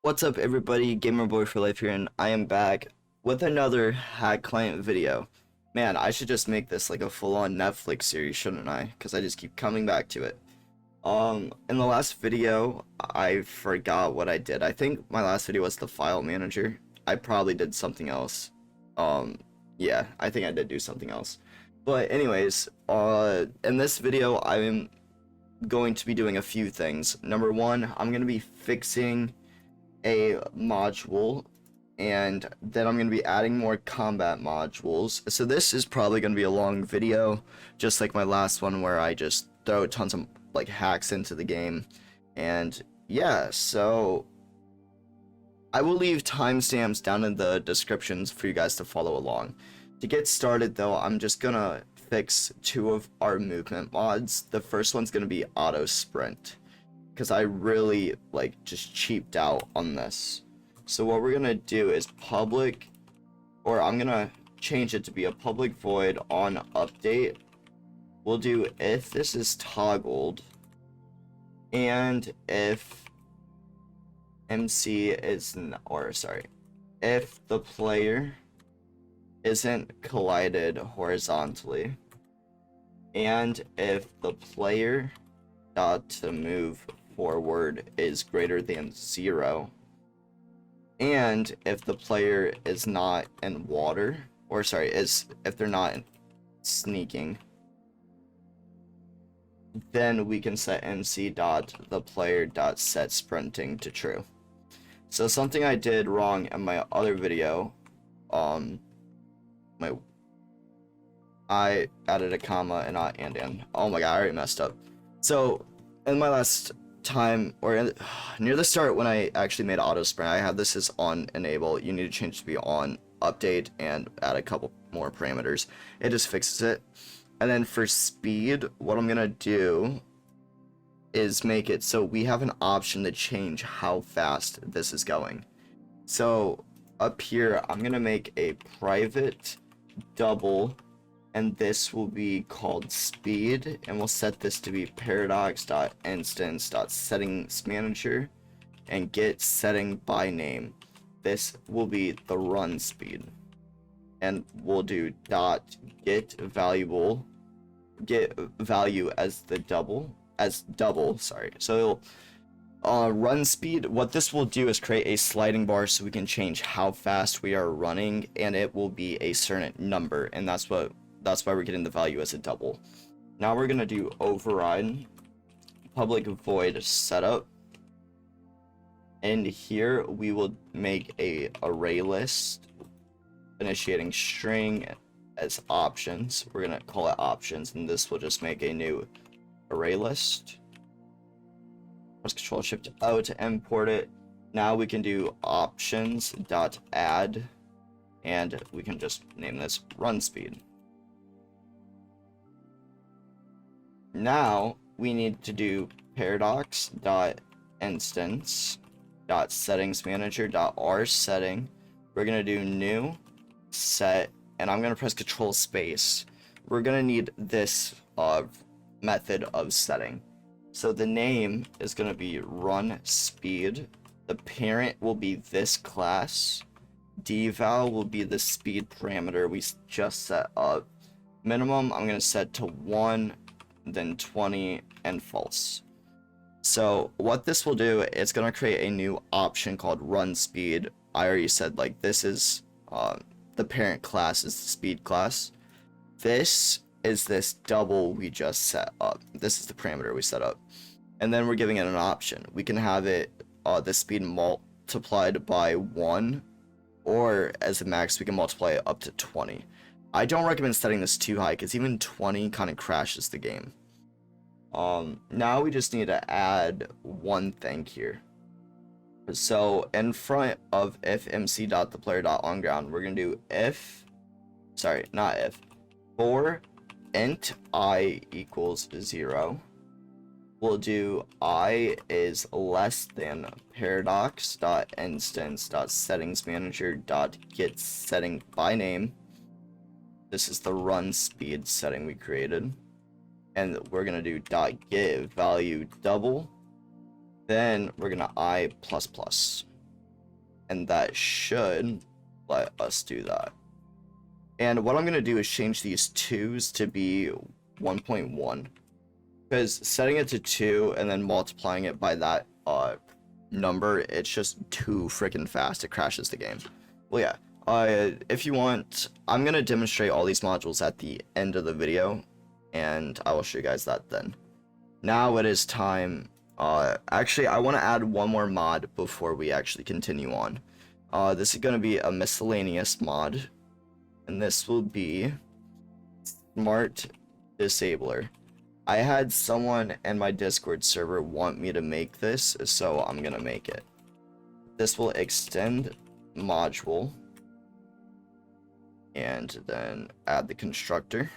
What's up everybody, Gamerboy for Life here, and I am back with another hack client video. Man, I should just make this like a full-on Netflix series, shouldn't I? Because I just keep coming back to it. In the last video, I forgot what I did. I think my last video was the file manager. I probably did something else. Yeah, I think I did do something else. But anyways, in this video, I'm going to be doing a few things. Number one, I'm going to be fixing a module, and then I'm going to be adding more combat modules. So this is probably going to be a long video, just like my last one where I just throw tons of like hacks into the game. And yeah, so I will leave timestamps down in the descriptions for you guys to follow along. To get started though, I'm just gonna fix two of our movement mods. The first one's gonna be AutoSprint, because I really like just cheaped out on this. So what we're gonna do is public, or I'm gonna change it to be a public void on update. We'll do if this is toggled, and if MC is, if the player isn't collided horizontally, and if the player dot to move forward is greater than 0, and if the player is not in water, if they're not sneaking, then we can set MC dot the player dot set sprinting to true. So something I did wrong in my other video, I added a comma and not and. Oh my god, I already messed up. So in my last time, or near the start when I actually made AutoSprint, I had this as on enable. You need to change it to be on update and add a couple more parameters. It just fixes it. And then for speed, what I'm gonna do is make it so we have an option to change how fast this is going. So up here, I'm gonna make a private double, and this will be called speed, and we'll set this to be paradox.instance.settingsManager and get setting by name. This will be the run speed, and we'll do dot get value as the double, So run speed, what this will do is create a sliding bar so we can change how fast we are running, and it will be a certain number, and that's why we're getting the value as a double. Now we're gonna do override public void setup, and here we will make a array list initiating string as options. We're gonna call it options, and this will just make a new array list. Press Control Shift O to import it. Now we can do options.add, and we can just name this run speed. Now we need to do paradox.instance.settingsManager.rSetting. We're gonna do new set, and I'm gonna press Control Space. We're gonna need this method of setting. So the name is gonna be run speed. The parent will be this class. Deval will be the speed parameter we just set up. Minimum I'm gonna set to 1, then 20, and false. So what this will do, it's going to create a new option called run speed. I already said like this is the parent class is the speed class. This is this double we just set up. This is the parameter we set up, and then we're giving it an option. We can have it the speed multiplied by 1, or as a max we can multiply it up to 20. I don't recommend setting this too high, because even 20 kind of crashes the game. Now we just need to add one thing here. So in front of if mc.theplayer.onGround, we're gonna do for int I equals 0. We'll do I is less than paradox.instance.settingsManager.getSettingByName. This is the run speed setting we created, and we're gonna do .give value double. Then we're gonna I++. and that should let us do that. And what I'm going to do is change these 2's to be 1.1, because setting it to 2 and then multiplying it by that number, it's just too freaking fast. It crashes the game. Well, yeah, if you want, I'm going to demonstrate all these modules at the end of the video, and I will show you guys that then. Now it is time. Actually, I want to add one more mod before we actually continue on. This is going to be a miscellaneous mod, and this will be SmartDisabler. I had someone in my Discord server want me to make this, so I'm going to make it. This will extend module, and then add the constructor.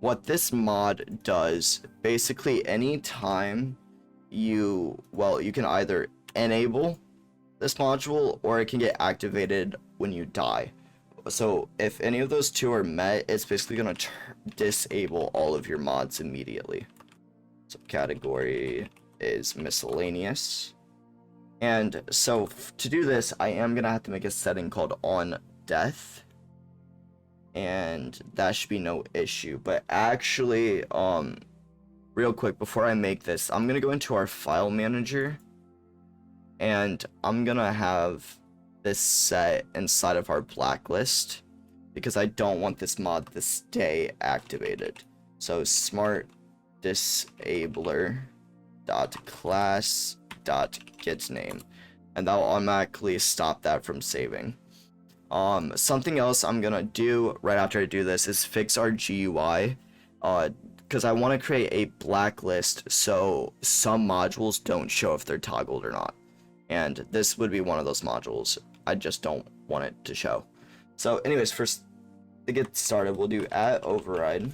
What this mod does, basically anytime you can either enable this module or it can get activated when you die. So if any of those 2 are met, it's basically going to disable all of your mods immediately. So category is miscellaneous. And so to do this, I am going to have to make a setting called on death. And that should be no issue. But actually, real quick, before I make this, I'm going to go into our file manager. And I'm going to have this set inside of our blacklist, because I don't want this mod to stay activated. So SmartDisabler.class.getName, and that will automatically stop that from saving. Something else I'm gonna do right after I do this is fix our GUI, because I want to create a blacklist so some modules don't show if they're toggled or not. And this would be one of those modules. I just don't want it to show. So anyways, first to get started, we'll do @override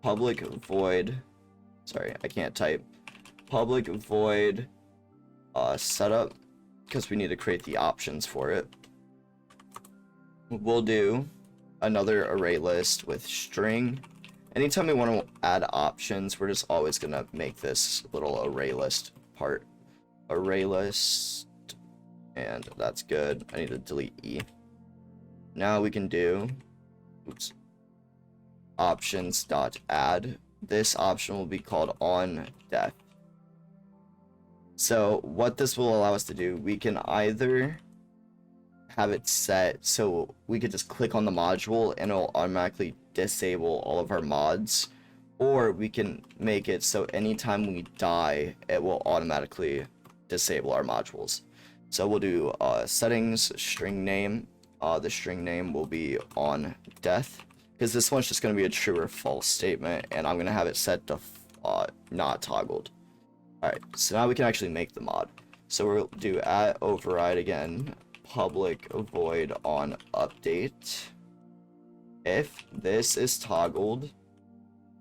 public void, sorry, I can't type, public void setup, because we need to create the options for it. We'll do another array list with string. Anytime we want to add options, we're just always going to make this little array list part. Array list, and that's good. I need to delete E. Now we can do options.add. This option will be called on death. So what this will allow us to do, we can either have it set so we could just click on the module and it'll automatically disable all of our mods, or we can make it so anytime we die, it will automatically disable our modules. So we'll do settings, string name. The string name will be on death, because this one's just going to be a true or false statement, and I'm going to have it set to not toggled. Alright, so now we can actually make the mod. So we'll do @override again, public void on update. If this is toggled,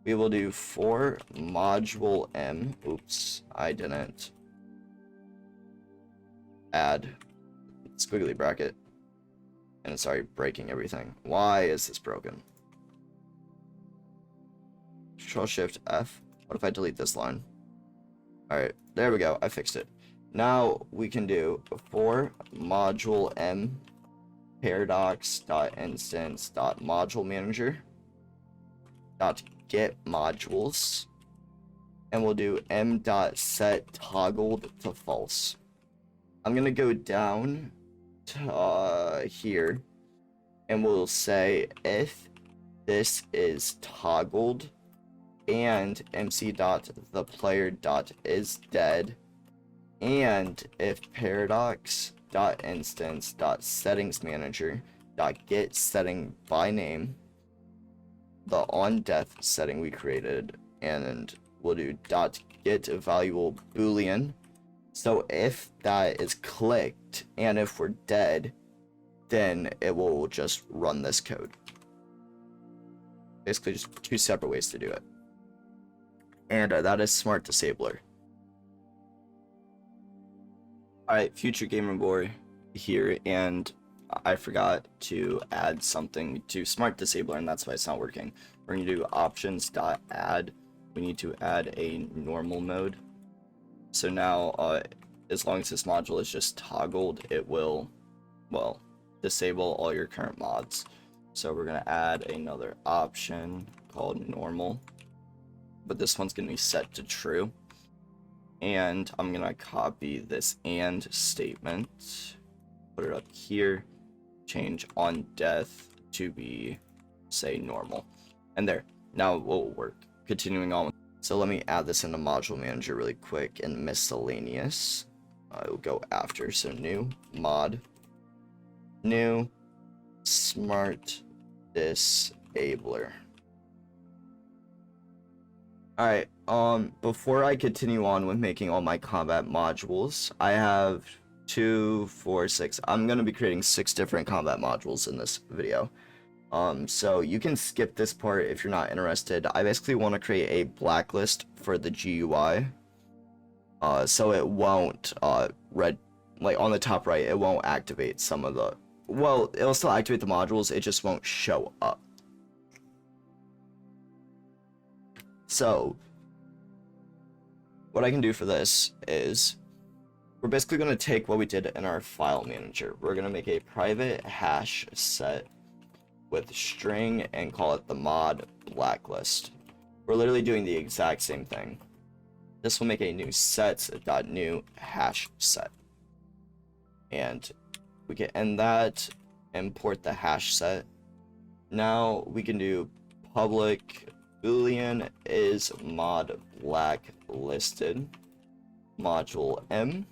we will do for module m. Oops, I didn't add squiggly bracket, and it's already breaking everything. Why is this broken? Control-Shift-F. What if I delete this line? Alright, there we go. I fixed it. Now we can do for module m paradox.instance.module manager .get modules, and we'll do m.set toggled to false. I'm gonna go down to here, and we'll say if this is toggled and mc.theplayer.isDead, and if paradox.instance.settingsmanager.get setting by name, the on death setting we created, and we'll do .get valuable boolean. So if that is clicked and if we're dead, then it will just run this code. Basically just 2 separate ways to do it. And that is SmartDisabler. Alright, future gamer boy here, and I forgot to add something to SmartDisabler, and that's why it's not working. We're going to do options.add. We need to add a normal mode. So now, as long as this module is just toggled, it will well, disable all your current mods. So we're gonna add another option called normal, but this one's gonna be set to true. And I'm gonna copy this and statement, put it up here, change on death to be, say, normal, and there. Now it will work. Continuing on. So let me add this into module manager really quick, and miscellaneous. I will go after, so new mod, new SmartDisabler. Alright, before I continue on with making all my combat modules, I have 2, 4, 6. I'm going to be creating 6 different combat modules in this video. So you can skip this part if you're not interested. I basically want to create a blacklist for the GUI. So it won't, like on the top right, it won't activate some of the, well, it'll still activate the modules, it just won't show up. So, what I can do for this is, we're basically going to take what we did in our file manager. We're going to make a private hash set with string and call it the mod blacklist. We're literally doing the exact same thing. This will make a new sets.new hash set. And we can end that, import the hash set. Now we can do public boolean is mod blacklisted module m,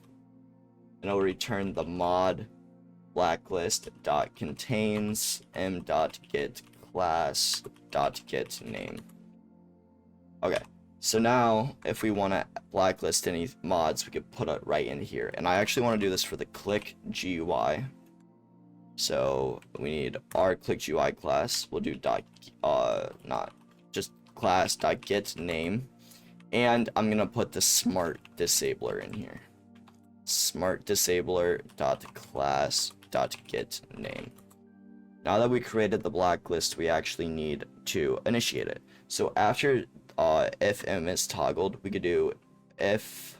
and I'll return the mod blacklist dot contains m dot get class dot get name. Okay, so now if we want to blacklist any mods, we could put it right in here, and I actually want to do this for the click GUI. So we need our click GUI class. We'll do dot not just class dot get name, and I'm gonna put the SmartDisabler in here. SmartDisabler dot class dot get name. Now that we created the blacklist, we actually need to initiate it. So after if m is toggled, we could do if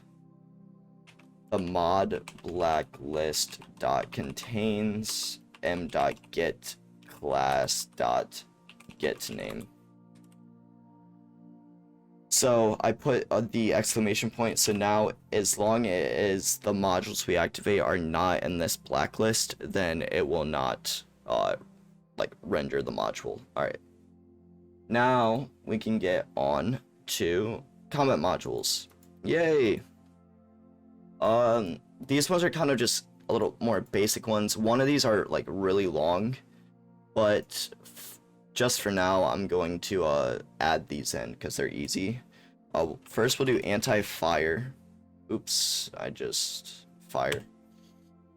the mod blacklist dot contains m dot get class dot get name. So I put the exclamation point, so now as long as the modules we activate are not in this blacklist, then it will not like render the module. Alright, now we can get on to combat modules. Yay! These ones are kind of just a little more basic ones. One of these are like really long, but just for now I'm going to add these in because they're easy. First we'll do AntiFire. Oops, I just fire.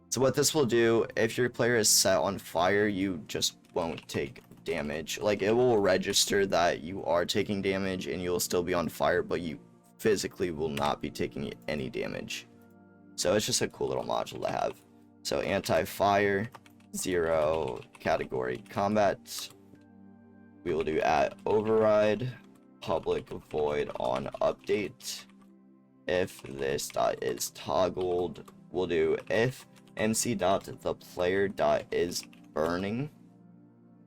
So what this will do, if your player is set on fire, you just won't take damage. Like, it will register that you are taking damage and you'll still be on fire, but you physically will not be taking any damage. So it's just a cool little module to have. So AntiFire 0 category combat. We will do @override public void on update. If this dot is toggled, we'll do if mc dot the player dot is burning,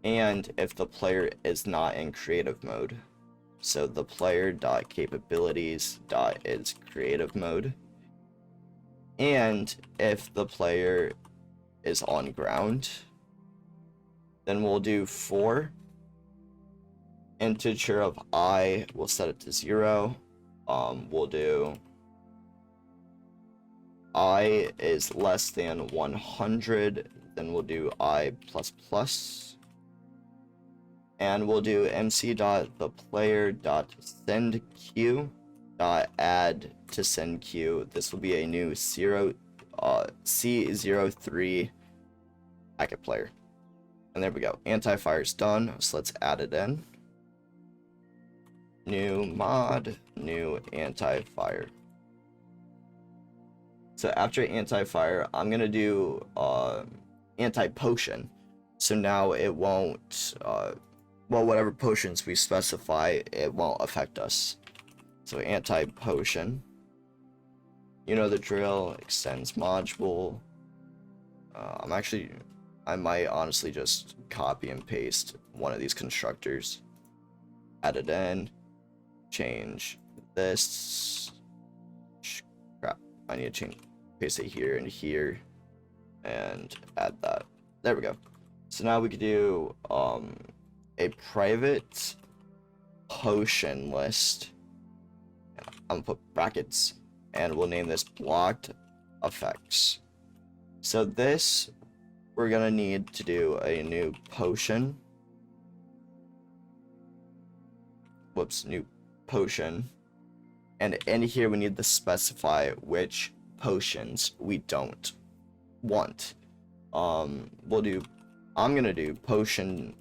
and if the player is not in creative mode. So the player dot capabilities dot is creative mode, and if the player is on ground, then we'll do for integer of I, we'll set it to 0. We'll do I is less than 100, then we'll do I plus plus, and we'll do mc dot the player dot send queue dot add to send queue. This will be a new C03 packet player, and there we go. AntiFire's done, so let's add it in. New mod, new AntiFire. So after AntiFire, I'm gonna do AntiPotion. So now it won't, well, whatever potions we specify, it won't affect us. So AntiPotion, you know the drill, extends module, I might honestly just copy and paste one of these constructors, add it in, change this. Crap, I need to change, paste it here and here, and add that. There we go. So now we could do a private potion list. I'm gonna put brackets, and we'll name this blocked effects. So this, we're gonna need to do a new potion. Whoops, new potion. And in here we need to specify which potions we don't want. I'm gonna do potion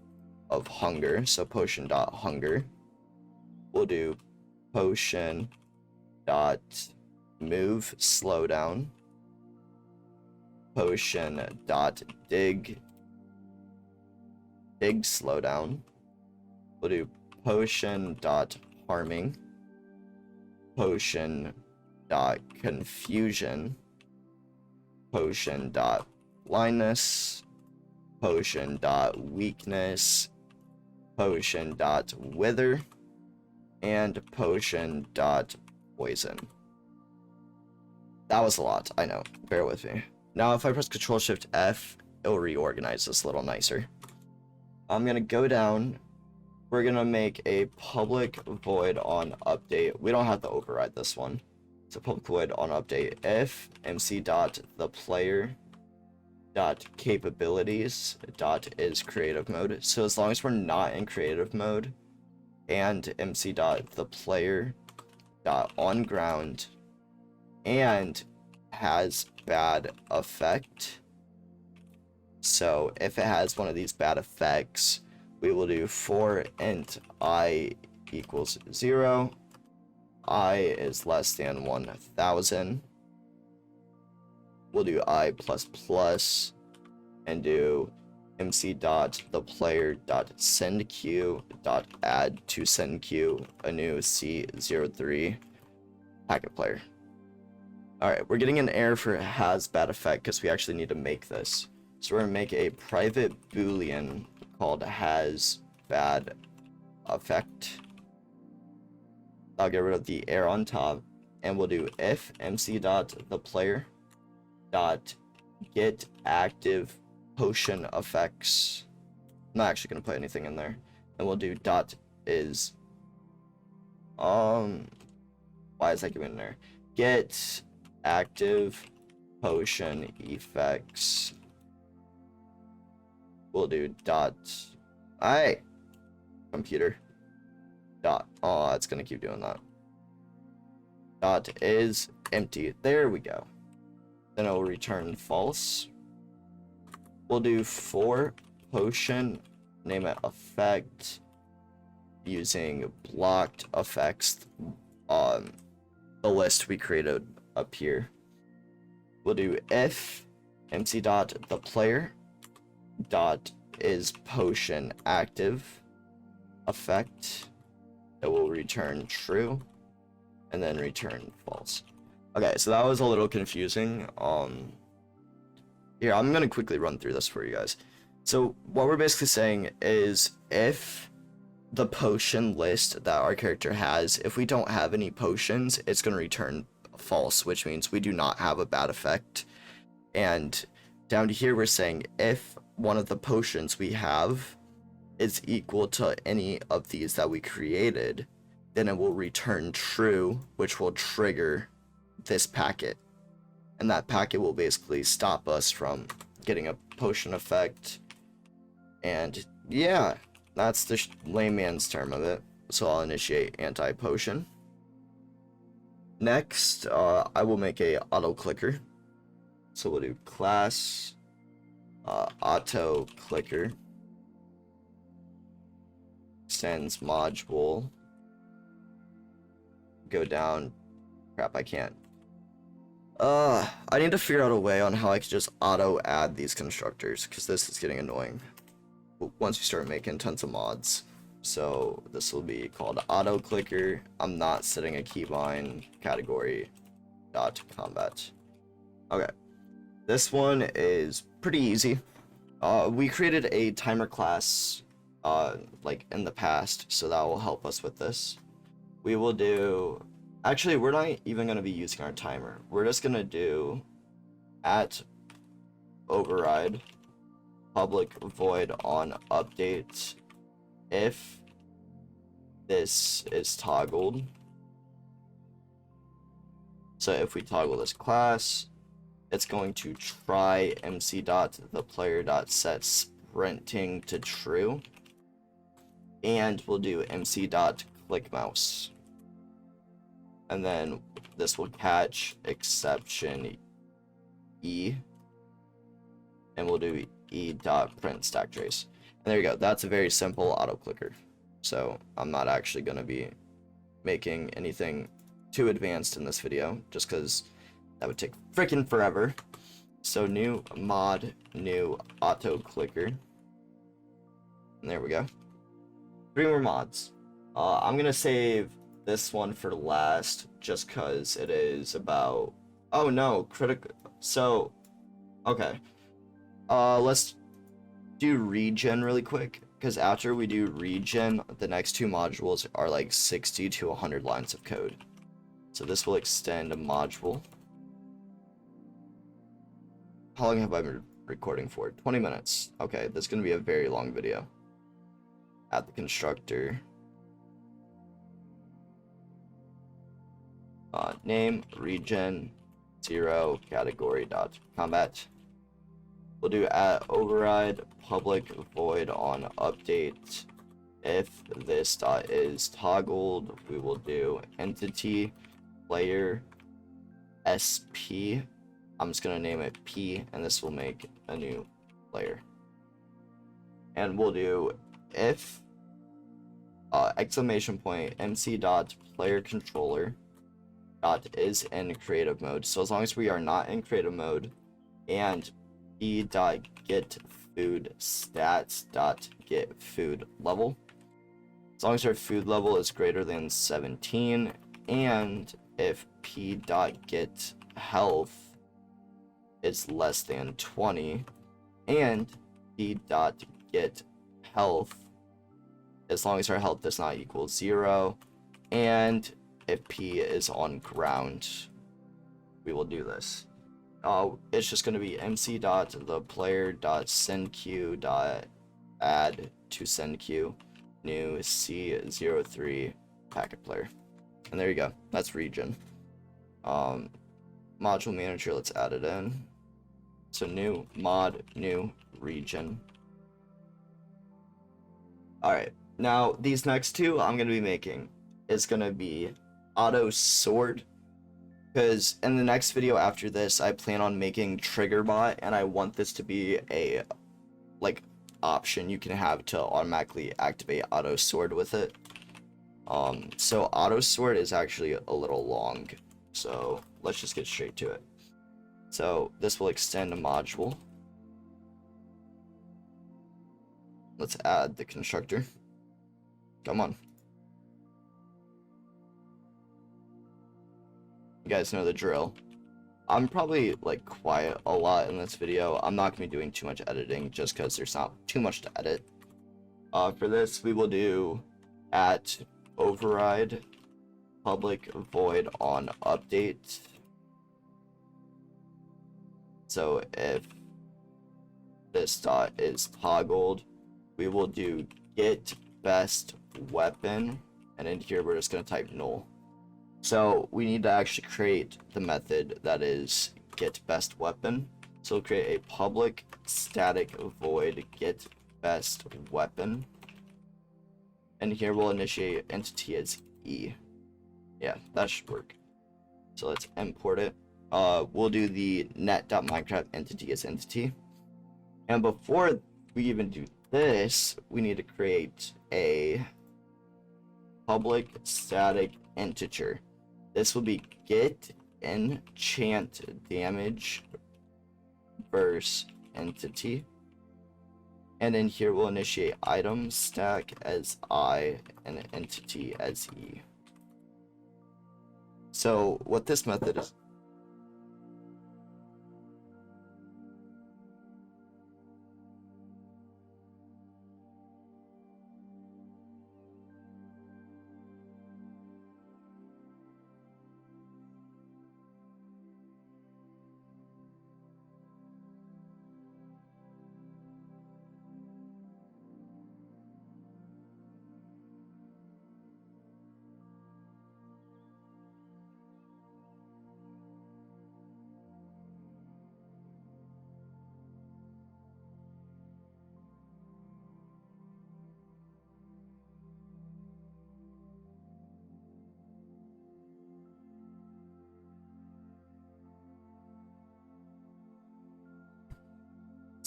of hunger, so potion.hunger. We'll do potion dot move slowdown, potion dot dig slowdown. We'll do potion dot harming, potion dot confusion, potion dot blindness, potion dot weakness, potion dot wither, and potion dot poison. That was a lot, I know, bear with me. Now if I press Ctrl-Shift-F, it'll reorganize this a little nicer. I'm gonna go down, we're gonna make a public void on update. We don't have to override this one. It's a public void on update if mc.theplayer.capabilities.is creative mode. So as long as we're not in creative mode, and mc.theplayer.onground and has bad effect. So if it has one of these bad effects, we will do for int I equals 0, I is less than 1000. We'll do I plus plus and do mc.theplayer.sendQ.add to sendQ a new C03 packet player. Alright, we're getting an error for has bad effect because we actually need to make this. So we're going to make a private boolean called has bad effect. I'll get rid of the error on top, and we'll do if mc.theplayer.get active potion effects. I'm not actually going to put anything in there. And we'll do dot is why is that given there? Get active potion effects. We'll do dot computer dot, oh, it's gonna keep doing that. Dot is empty. There we go. Then it will return false. We'll do for potion, name it effect using blocked effects on the list we created up here. We'll do if mc.theplayer dot is potion active effect. It will return true and then return false. Okay, so that was a little confusing. Here, I'm gonna quickly run through this for you guys. So what we're basically saying is if the potion list that our character has, if we don't have any potions, it's gonna return false, which means we do not have a bad effect. And down to here, we're saying if one of the potions we have is equal to any of these that we created, then it will return true, which will trigger this packet. And that packet will basically stop us from getting a potion effect. And yeah, that's the layman's term of it. So I'll initiate AntiPotion. Next, I will make a AutoClicker. So we'll do class AutoClicker extends module. Go down. Crap, I can't. I need to figure out a way on how I can just auto add these constructors, because this is getting annoying once you start making tons of mods. So this will be called AutoClicker. I'm not setting a keybind category dot combat. Okay, this one is pretty easy. We created a timer class like in the past, so that will help us with this. We will do, actually we're not even going to be using our timer. We're just going to do at override public void on update if this is toggled. So if we toggle this class, it's going to try mc.theplayer.set sprinting to true, and we'll do mc.clickMouse, and then this will catch exception e, and we'll do e.print stack trace. And there you go. That's a very simple AutoClicker. So I'm not actually going to be making anything too advanced in this video, just because that would take freaking forever. So new mod, new AutoClicker. And there we go. 3 more mods. I'm going to save this one for last, just because it is about... Oh no, critical... So, okay. Let's do Regen really quick, because after we do Regen, the next 2 modules are like 60 to 100 lines of code. So this will extend a module. How long have I been recording for? 20 minutes. Okay, this is going to be a very long video. Add the constructor. Name, Regen, 0, category dot combat. We'll do at override public void on update. If this dot is toggled, we will do entity player sp. I'm just gonna name it p, and this will make a new player. And we'll do if exclamation point mc dot player controller dot is in creative mode. So as long as we are not in creative mode, and e dot get food stats dot get food level. As long as our food level is greater than 17, and if p dot get health is less than 20, and p dot get health as long as our health does not equal 0, and if p is on ground, we will do this. It's just going to be mc.theplayer.sendQ.add to sendQ new C03 packet player. And there you go. That's Regen. Module manager, let's add it in. So new mod, new Regen. Alright, now these next 2 I'm going to be making is going to be AutoSword. Because in the next video after this, I plan on making TriggerBot, and I want this to be a option you can have to automatically activate AutoSword with it. So AutoSword is actually a little long, so let's just get straight to it. So this will extend a module. Let's add the constructor. Come on. You guys know the drill. I'm probably quiet a lot in this video. I'm not going to be doing too much editing just because there's not too much to edit. For this, we will do at override public void on update. So if this dot is toggled, we will do get best weapon, and in here we're just going to type null. So we need to actually create the method that is get best weapon. So we'll create a public static void get best weapon, and here we'll initiate entity as e. Yeah, that should work. So let's import it. We'll do the net.minecraft entity as entity, and before we even do this, we need to create a public static integer. This will be get enchant damage verse entity, and in here we'll initiate item stack as I and entity as e. So what this method is,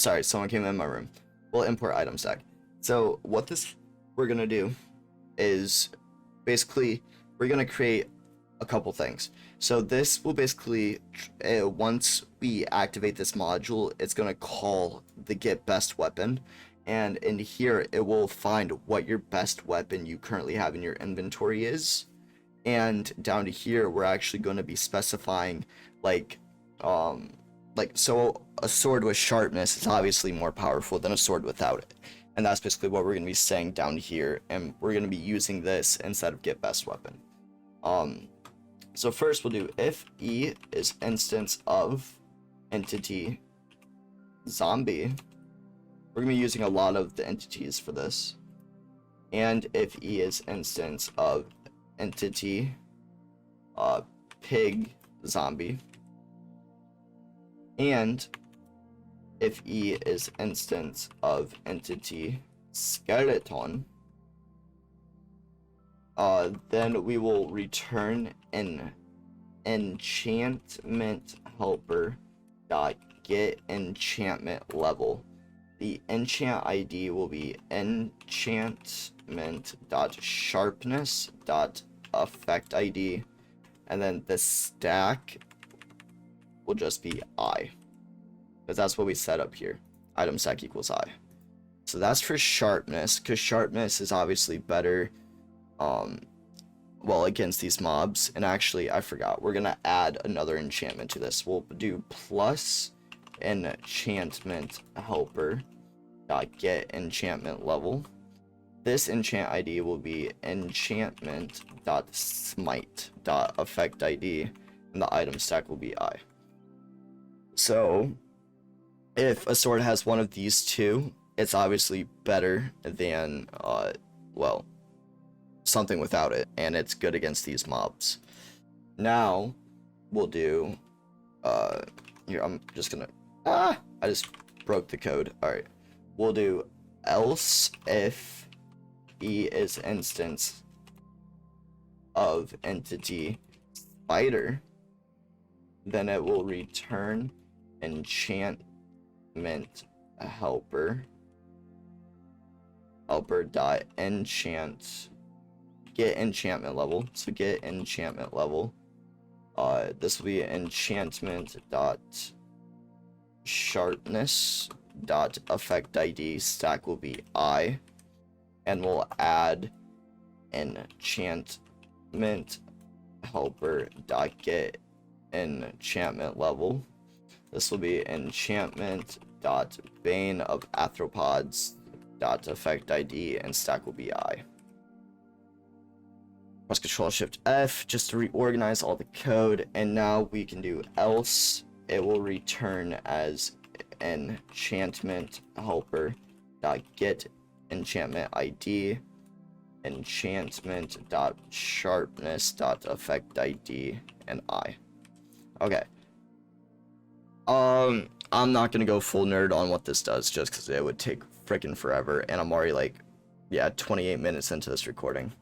sorry, someone came in my room. We'll import item stack. So what we're gonna do is basically we're gonna create a couple things. So this will basically, once we activate this module, it's gonna call the get best weapon, and in here it will find what your best weapon you currently have in your inventory is, and down to here we're actually going to be specifying so a sword with sharpness is obviously more powerful than a sword without it, and that's basically what we're going to be saying down here, and we're going to be using this instead of get best weapon. So first we'll do if E is instance of entity zombie. We're going to be using a lot of the entities for this. And if E is instance of entity pig zombie. And if E is instance of entity skeleton, then we will return an enchantment helper dot get enchantment level. The enchant ID will be enchantment dot sharpness dot effect ID, and then the stack will just be I, because that's what we set up here. Item stack equals I. So that's for sharpness, because sharpness is obviously better well, against these mobs. And actually, I forgot, we're gonna add another enchantment to this. We'll do plus enchantment helper dot get enchantment level. This enchant ID will be enchantment dot smite dot effect ID, and the item stack will be I. So if a sword has one of these two, it's obviously better than well, something without it, and it's good against these mobs. Now we'll do here, I'm just gonna I just broke the code. All right, we'll do else if E is instance of entity spider, then it will return enchantment helper dot enchant get enchantment level. So get enchantment level, this will be enchantment dot sharpness dot effect ID, stack will be I, and we'll add enchantment helper dot get enchantment level. This will be enchantment dot bane of arthropods dot effect ID, and stack will be I. Press Control Shift F just to reorganize all the code, and now we can do else. It will return as enchantment helper dot get enchantment ID, enchantment dot sharpness dot effect ID, and I. Okay. I'm not gonna go full nerd on what this does, just because it would take freaking forever, and I'm already like, yeah, 28 minutes into this recording.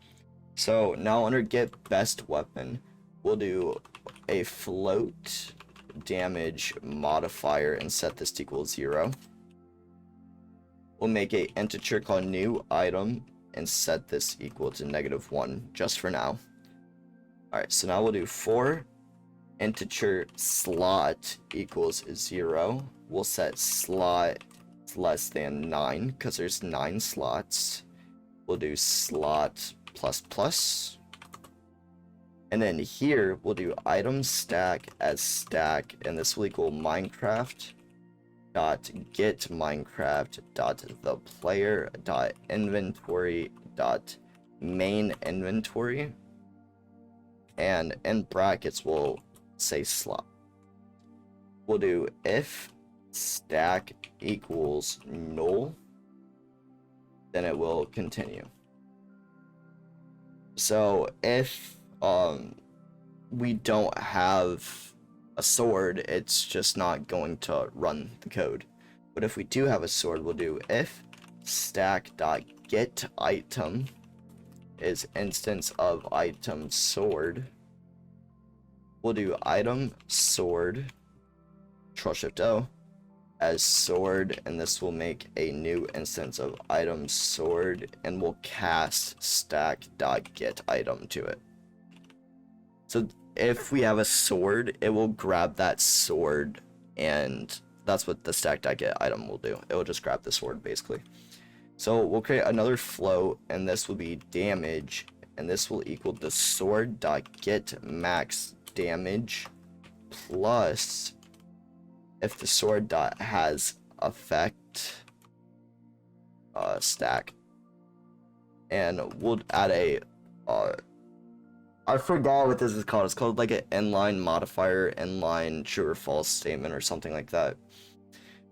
So now under get best weapon, we'll do a float damage modifier and set this to equal 0. We'll make a integer called new item and set this equal to -1 just for now. Alright, so now we'll do for integer slot equals 0. We'll set slot less than 9 because there's 9 slots. We'll do slot ++. And then here we'll do item stack as stack, and this will equal Minecraft dot get Minecraft dot the player dot inventory dot main inventory, and in brackets we'll say slot. We'll do if stack equals null, then it will continue. So if we don't have a sword, it's just not going to run the code. But if we do have a sword, we'll do if stack dot get item is instance of item sword. We'll do item sword, Control Shift O, as sword, and this will make a new instance of item sword, and we'll cast stack.get item to it. So if we have a sword, it will grab that sword, and that's what the stack.get item will do. It will just grab the sword basically. So we'll create another float, and this will be damage, and this will equal the sword.get max damage plus if the sword dot has effect stack, and we'll add a I forgot what this is called. It's called like an inline modifier, inline true or false statement or something like that.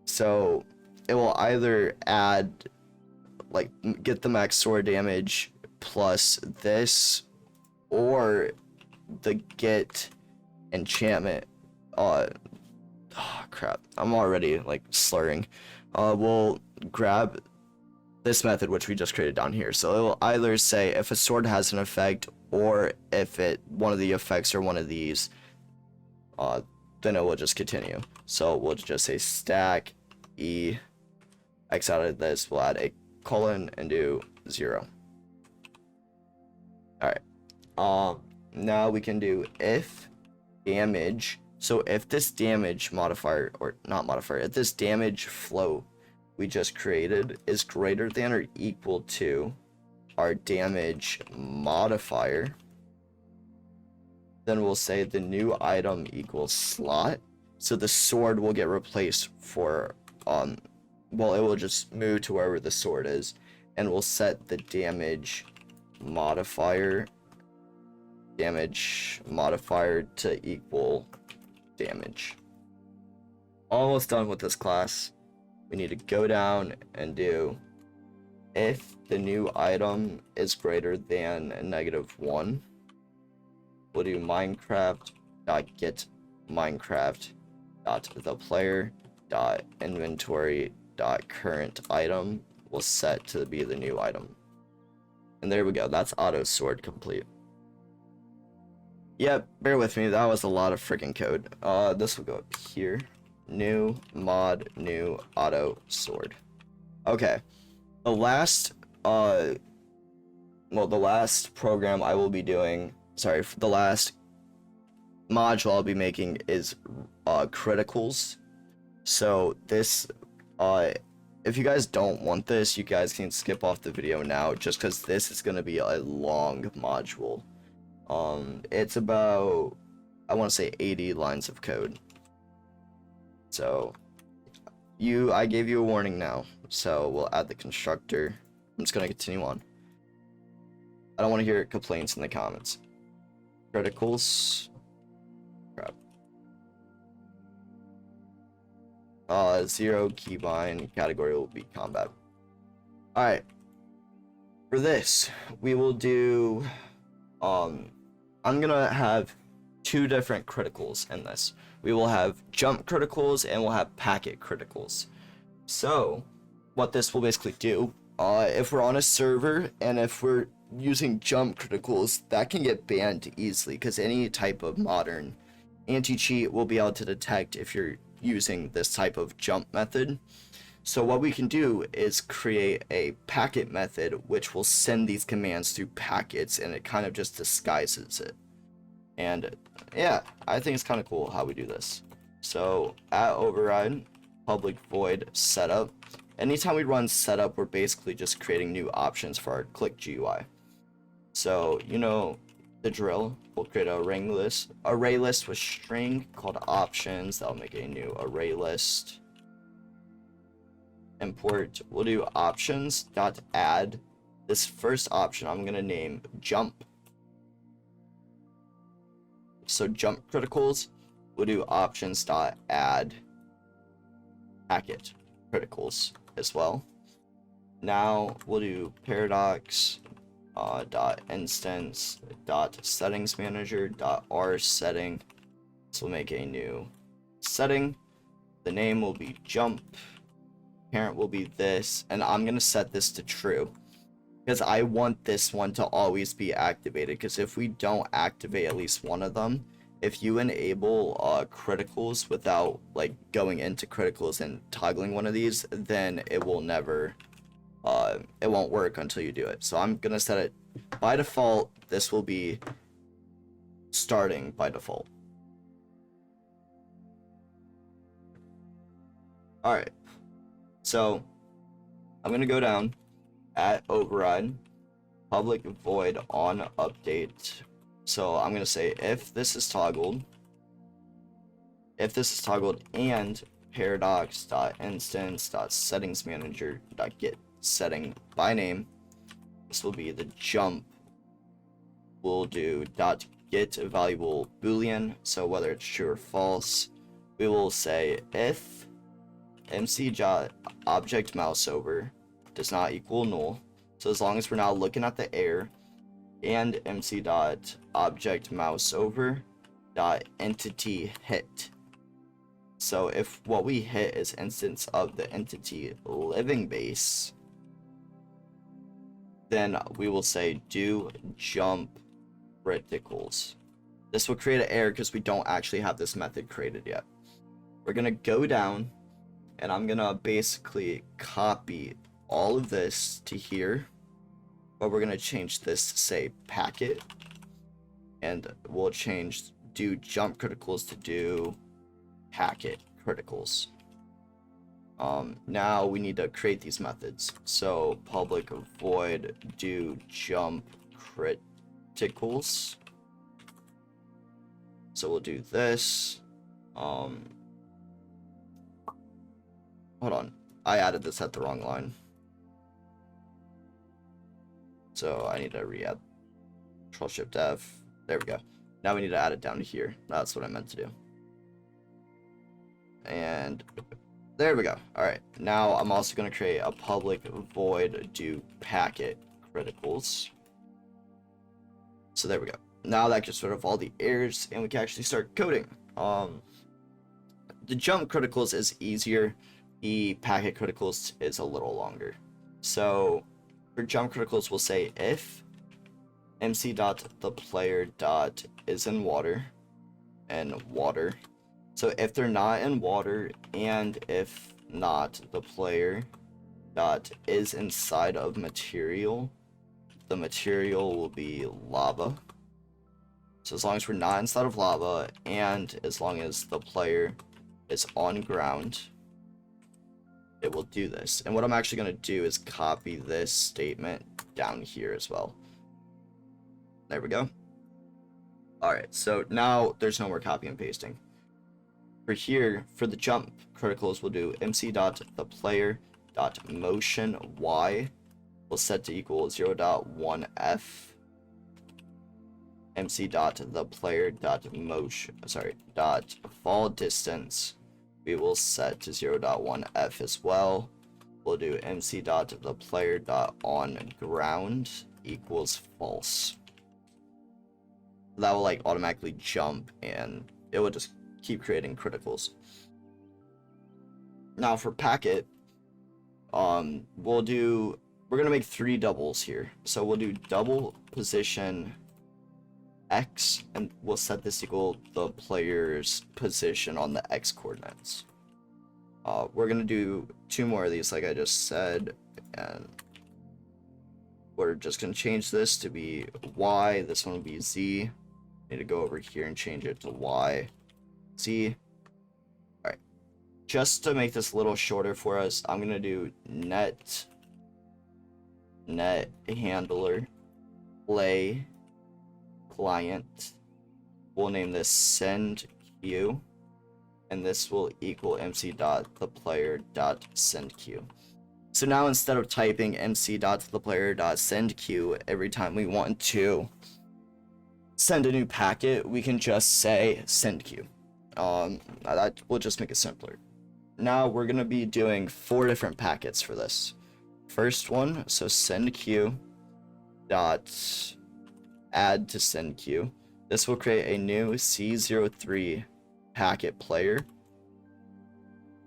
So it will either add like get the max sword damage plus this, or the get enchantment oh crap, I'm already like slurring. We'll grab this method which we just created down here. So it will either say if a sword has an effect, or if one of the effects are one of these, then it will just continue. So we'll just say stack e x out of this, we'll add a colon and do 0. Alright, now we can do if damage. So if this damage modifier, or not modifier, if this damage float we just created is greater than or equal to our damage modifier, then we'll say the new item equals slot. So the sword will get replaced for, well, it will just move to wherever the sword is, and we'll set the damage modifier to equal damage. Almost done with this class. We need to go down and do if the new item is greater than -1. We'll do Minecraft.get Minecraft.theplayer.inventory.current item will set to be the new item. And there we go. That's AutoSword complete. Yep, bear with me, that was a lot of freaking code. This will go up here. New mod, new AutoSword. Okay. The last program I will be doing, the last module I'll be making is criticals. So this if you guys don't want this, you guys can skip off the video now, just because this is going to be a long module. It's about, I want to say 80 lines of code. So I gave you a warning now, so we'll add the constructor. I'm just gonna continue on. I don't want to hear complaints in the comments. Criticals. Crap. 0 keybind, category will be combat. Alright. For this, we will do, I'm gonna have 2 different criticals in this. We will have jump criticals and we'll have packet criticals. So what this will basically do, if we're on a server and if we're using jump criticals, that can get banned easily, because any type of modern anti-cheat will be able to detect if you're using this type of jump method. So what we can do is create a packet method which will send these commands through packets, and it kind of just disguises it. And yeah, I think it's kind of cool how we do this. So at override public void setup, anytime we run setup, we're basically just creating new options for our click GUI. So you know the drill. We'll create an array list with string called options. That'll make a new array list. Import, we'll do options.add. This first option I'm gonna name jump. So jump criticals, we'll do options.add packet criticals as well. Now we'll do paradox .instance .settings manager .r setting. So we'll make a new setting. The name will be jump. Parent will be this, and I'm gonna set this to true, because I want this one to always be activated, because if we don't activate at least one of them, if you enable criticals without like going into criticals and toggling one of these, then it will never it won't work until you do it. So I'm gonna set it by default. This will be starting by default. Alright, so I'm gonna go down at override public void on update. So I'm gonna say if this is toggled and paradox.instance.settingsmanager.get setting by name, this will be the jump. We'll do .get valuable boolean, so whether it's true or false. We will say if mc.object mouseover does not equal null, so as long as we're now looking at the error, and mc.object mouseover entity hit. So if what we hit is instance of the entity living base, then we will say do jump criticals. This will create an error because we don't actually have this method created yet. We're gonna go down and I'm gonna basically copy all of this to here, but we're gonna change this to say packet, and we'll change do jump criticals to do packet criticals. Now we need to create these methods. So public void do jump criticals. So we'll do this. Hold on, I added this at the wrong line. So I need to re-add Control-Shift-F. There we go. Now we need to add it down to here. That's what I meant to do. And there we go. Alright, now I'm also going to create a public void do packet criticals. So there we go. Now that gets rid of all the errors and we can actually start coding. The jump criticals is easier. The packet criticals is a little longer. So for jump criticals, we'll say if mc.thePlayer.is in water and water. So if they're not in water, and if not the player dot is inside of material, the material will be lava. So as long as we're not inside of lava, and as long as the player is on ground, it will do this. And what I'm actually going to do is copy this statement down here as well. There we go. Alright, so now there's no more copy and pasting. For here, for the jump criticals, we'll do mc.thePlayer.motion y will set to equal 0.1f. mc.thePlayer.motion, .fall we will set to 0.1f as well. We'll do mc.thePlayer.onGround equals false. That will like automatically jump and it will just keep creating criticals. Now for packet, we're gonna make 3 doubles here. So we'll do double position X, and we'll set this equal the player's position on the X coordinates. We're gonna do 2 more of these like I just said, and we're just gonna change this to be Y, this one will be Z. Need to go over here and change it to Y, Z. Alright, just to make this a little shorter for us, I'm gonna do net handler play client. We'll name this send queue, and this will equal mc.thePlayer.sendQueue. So now instead of typing mc.thePlayer.sendQueue every time we want to send a new packet, we can just say send queue. That will just make it simpler. Now we're gonna be doing 4 different packets for this. First one, so send queue dot add to send queue. This will create a new C03 packet player.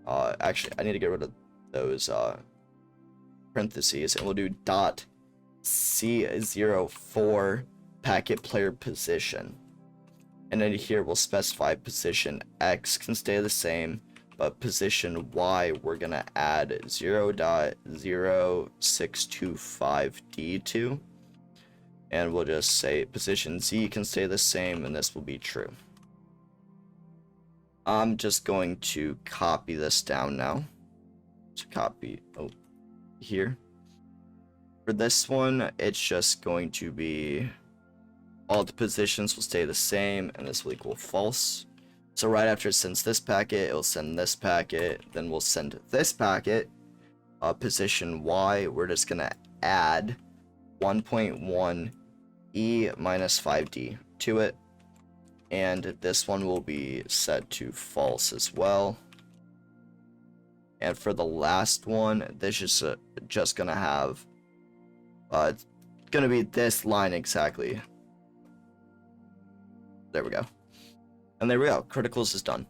Actually, I need to get rid of those parentheses, and we'll do dot C04 packet player position. And then here we'll specify position X can stay the same, but position Y we're gonna add 0.0625D to. And we'll just say position Z can stay the same, and this will be true. I'm just going to copy this down now. So copy here. For this one, it's just going to be all the positions will stay the same, and this will equal false. So right after it sends this packet, it'll send this packet, then we'll send this packet. Position Y, we're just gonna add 1.1 E minus 5D to it, and this one will be set to false as well. And for the last one, this is just gonna have it's gonna be this line exactly. There we go. And there we go, criticals is done.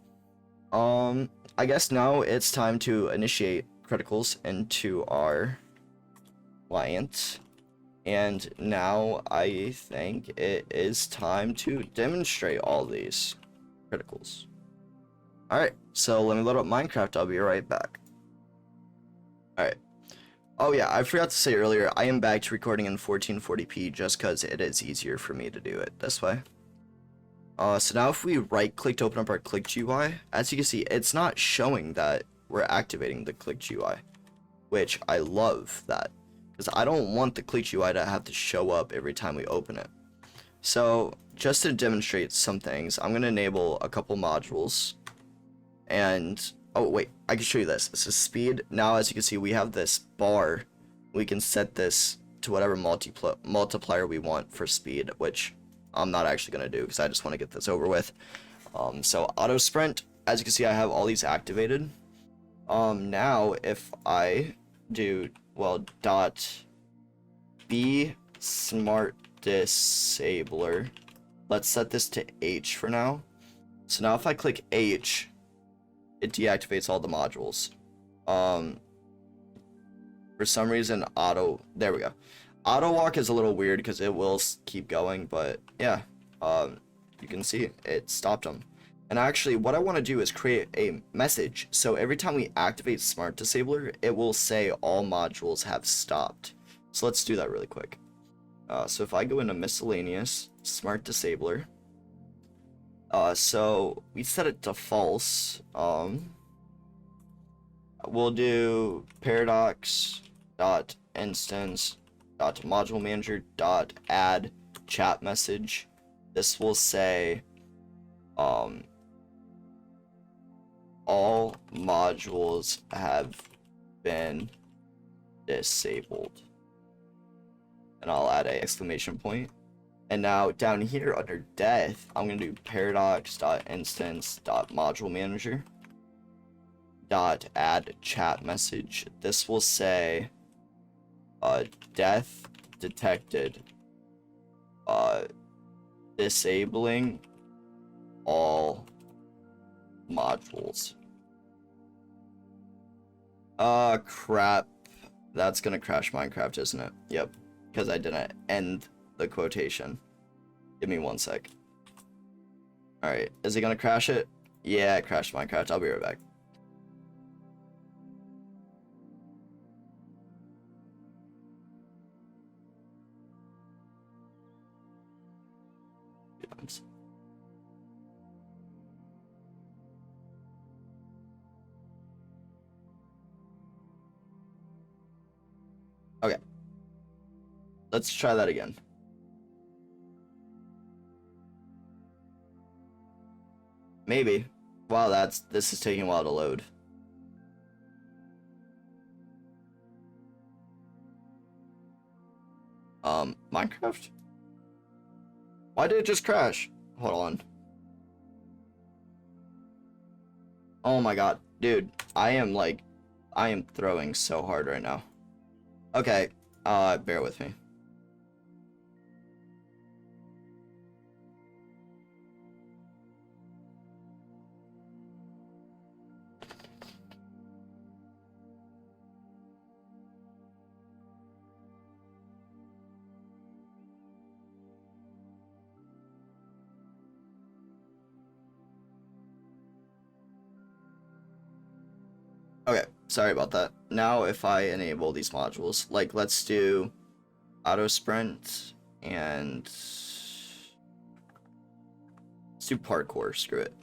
I guess now it's time to initiate criticals into our client. And now I think it is time to demonstrate all these criticals. Alright, so let me load up Minecraft, I'll be right back. Alright. Oh yeah, I forgot to say earlier, I am back to recording in 1440p just because it is easier for me to do it this way. So now if we right-click to open up our ClickGui, as you can see, it's not showing that we're activating the ClickGui, which I love that, because I don't want the ClickGui to have to show up every time we open it. So just to demonstrate some things, I'm going to enable a couple modules, and oh wait, I can show you this. This is speed. Now as you can see, we have this bar. We can set this to whatever multiplier we want for speed, which I'm not actually going to do because I just want to get this over with. So AutoSprint, as you can see, I have all these activated. Now if I do, well, dot B SmartDisabler, let's set this to H for now. So now if I click H, it deactivates all the modules. For some reason, there we go. Auto walk is a little weird because it will keep going, but yeah, you can see it stopped them. And actually, what I want to do is create a message. So every time we activate SmartDisabler, it will say all modules have stopped. So let's do that really quick. So if I go into miscellaneous, SmartDisabler, so we set it to false. We'll do paradox.instance.module-manager.add chat message. This will say all modules have been disabled, and I'll add an exclamation point. And now down here under death, I'm gonna do paradox.instance.module-manager.add chat message. This will say death detected, disabling all modules. Crap, that's gonna crash Minecraft, isn't it? Yep, because I didn't end the quotation. Give me one sec. Alright, is it gonna crash it? Yeah, it crashed Minecraft. I'll be right back. Okay. Let's try that again. Maybe. Wow, this is taking a while to load. Minecraft? Why did it just crash? Hold on. Oh my god. Dude, I am throwing so hard right now. Okay, bear with me. sorry about that. Now if I enable these modules, like let's do AutoSprint and let's do parkour, screw it.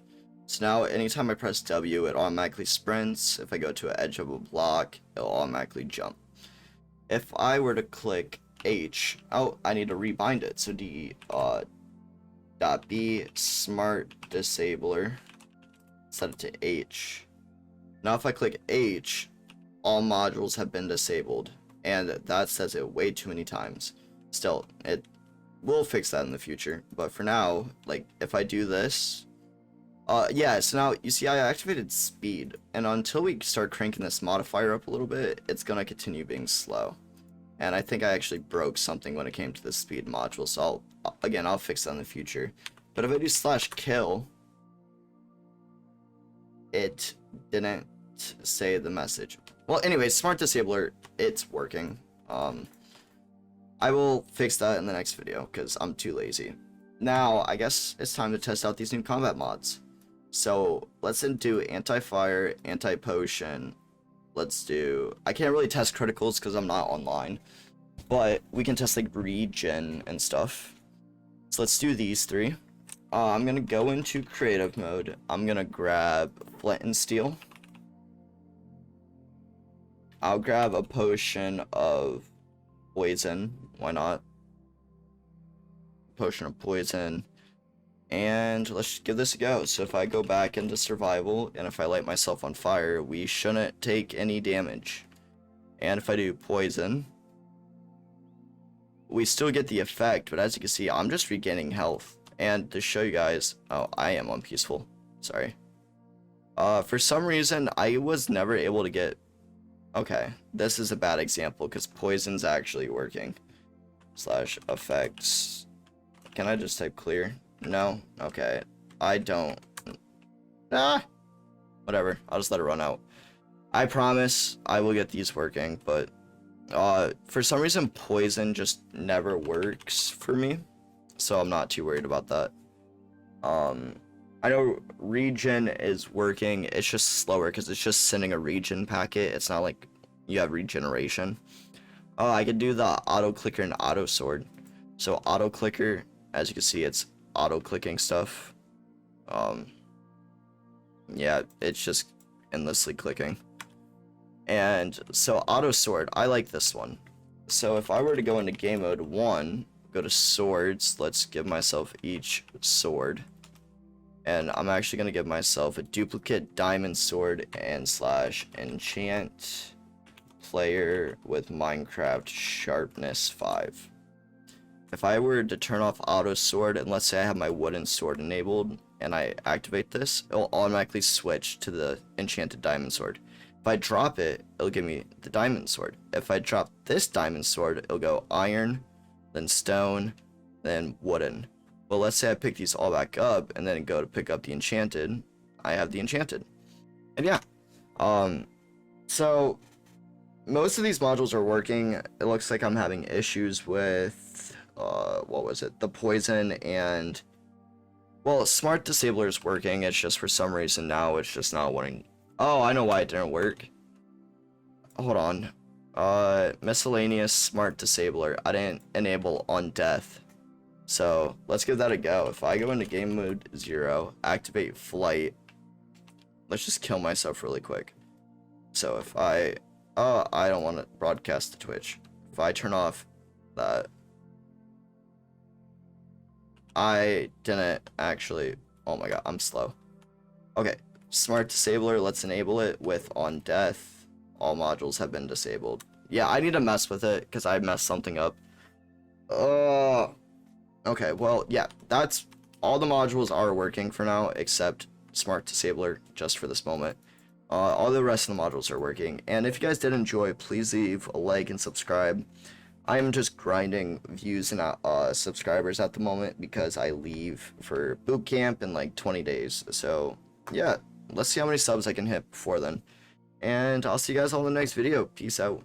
So now anytime I press W, it automatically sprints. If I go to an edge of a block, it'll automatically jump. If I were to click H, oh, I need to rebind it. So D dot B SmartDisabler, set it to H. Now if I click H, all modules have been disabled, and that says it way too many times. Still, it will fix that in the future, but for now, like if I do this, yeah, so now you see I activated speed, and until we start cranking this modifier up a little bit, it's gonna continue being slow. And I think I actually broke something when it came to the speed module, so I'll fix that in the future. But if I do /kill, it didn't say the message. Well, anyway, SmartDisabler, it's working. I will fix that in the next video because I'm too lazy. Now, I guess it's time to test out these new combat mods. So let's do AntiFire, AntiPotion. Let's do, I can't really test criticals because I'm not online, but we can test like Regen and stuff. So let's do these three. I'm gonna go into creative mode. I'm gonna grab flint and steel. I'll grab a potion of poison. Why not? Potion of poison. And let's give this a go. So if I go back into survival, and if I light myself on fire, we shouldn't take any damage. And if I do poison, we still get the effect, but as you can see, I'm just regaining health. And to show you guys, oh, I am on peaceful. Sorry. For some reason, I was never able to get... Okay, this is a bad example, because poison's actually working. /effects. Can I just type clear? No? Okay. I don't. Whatever. I'll just let it run out. I promise I will get these working, but for some reason poison just never works for me. So I'm not too worried about that. I know Regen is working. It's just slower because it's just sending a Regen packet. It's not like you have regeneration. I could do the AutoClicker and AutoSword. So AutoClicker, as you can see, it's auto-clicking stuff. Yeah, it's just endlessly clicking. And so AutoSword, I like this one. So if I were to go into game mode 1, go to swords, let's give myself each sword. And I'm actually going to give myself a duplicate diamond sword and /enchant player with Minecraft sharpness 5. If I were to turn off AutoSword, and let's say I have my wooden sword enabled, and I activate this, it'll automatically switch to the enchanted diamond sword. If I drop it, it'll give me the diamond sword. If I drop this diamond sword, it'll go iron, then stone, then wooden. Well, let's say I pick these all back up, and then go to pick up the enchanted, I have the enchanted. And yeah, so most of these modules are working. It looks like I'm having issues with what was it, the poison, and well, SmartDisabler is working. It's just for some reason now it's just not wanting. Oh, I know why it didn't work. Hold on. Miscellaneous SmartDisabler, I didn't enable on death, so let's give that a go. If I go into game mode 0, activate flight, let's just kill myself really quick. So if I don't want to broadcast to Twitch. If I turn off that, I didn't actually, oh my god, I'm slow. Okay, SmartDisabler, let's enable it with on death. All modules have been disabled. Yeah, I need to mess with it because I messed something up. Okay, well, yeah, that's all the modules are working for now except SmartDisabler, just for this moment. All the rest of the modules are working, and if you guys did enjoy, please leave a like and subscribe. I am just grinding views and subscribers at the moment because I leave for boot camp in like 20 days. So yeah, let's see how many subs I can hit before then. And I'll see you guys all in the next video. Peace out.